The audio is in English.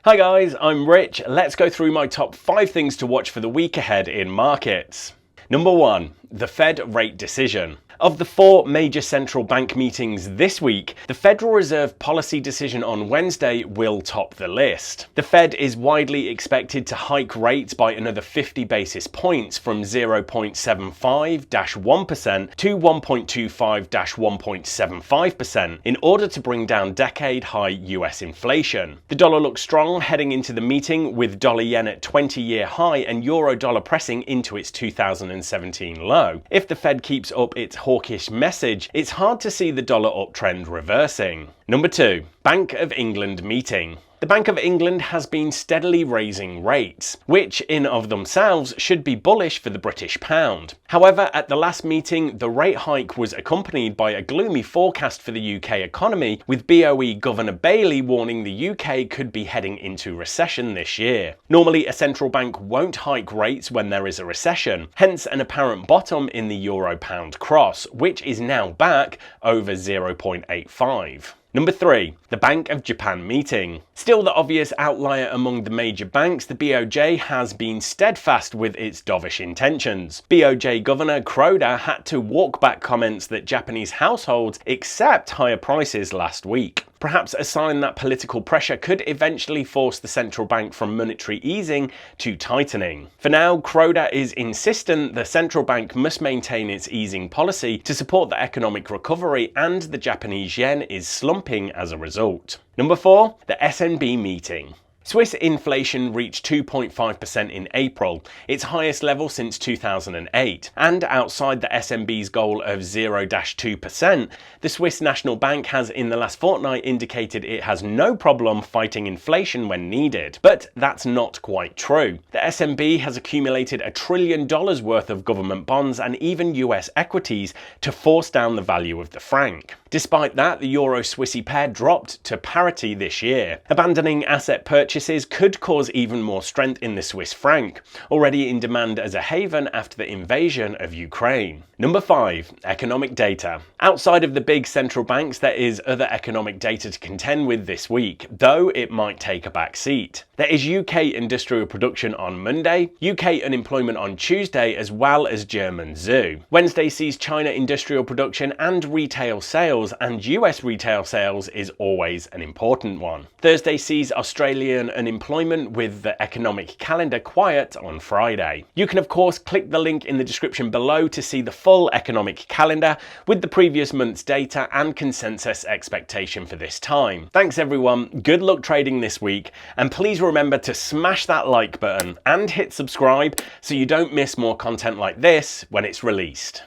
Hi guys, I'm Rich. Let's go through my top 5 things to watch for the week ahead in markets. Number 1. The Fed rate decision. Of the 4 major central bank meetings this week, the Federal Reserve policy decision on Wednesday will top the list. The Fed is widely expected to hike rates by another 50 basis points from 0.75-1% to 1.25-1.75% in order to bring down decade-high US inflation. The dollar looks strong heading into the meeting, with dollar-yen at 20-year high and euro-dollar pressing into its 2017 low. If the Fed keeps up its hawkish message, it's hard to see the dollar uptrend reversing. Number 2. Bank of England meeting. The Bank of England has been steadily raising rates, which in of themselves should be bullish for the British pound. However, at the last meeting, the rate hike was accompanied by a gloomy forecast for the UK economy, with BOE Governor Bailey warning the UK could be heading into recession this year. Normally, a central bank won't hike rates when there is a recession, hence an apparent bottom in the euro-pound cross, which is now back over 0.85. Number 3. The Bank of Japan meeting. Still the obvious outlier among the major banks, the BOJ has been steadfast with its dovish intentions. BOJ Governor Kuroda had to walk back comments that Japanese households accept higher prices last week. Perhaps a sign that political pressure could eventually force the central bank from monetary easing to tightening. For now, Kuroda is insistent the central bank must maintain its easing policy to support the economic recovery, and the Japanese yen is slumping as a result. Number 4. The SNB meeting. Swiss inflation reached 2.5% in April, its highest level since 2008, and outside the SNB's goal of 0-2%, the Swiss National Bank has in the last fortnight indicated it has no problem fighting inflation when needed. But that's not quite true. The SNB has accumulated $1 trillion worth of government bonds and even US equities to force down the value of the franc. Despite that, the Euro-Swissy pair dropped to parity this year. Abandoning asset purchases could cause even more strength in the Swiss franc, already in demand as a haven after the invasion of Ukraine. Number 5. Economic data. Outside of the big central banks, there is other economic data to contend with this week, though it might take a back seat. There is UK industrial production on Monday, UK unemployment on Tuesday, as well as German ZOO. Wednesday sees China industrial production and retail sales, and US retail sales is always an important one. Thursday sees Australian unemployment, with the economic calendar quiet on Friday. You can of course click the link in the description below to see the full economic calendar with the previous month's data and consensus expectation for this time. Thanks everyone, good luck trading this week, and please remember to smash that like button and hit subscribe so you don't miss more content like this when it's released.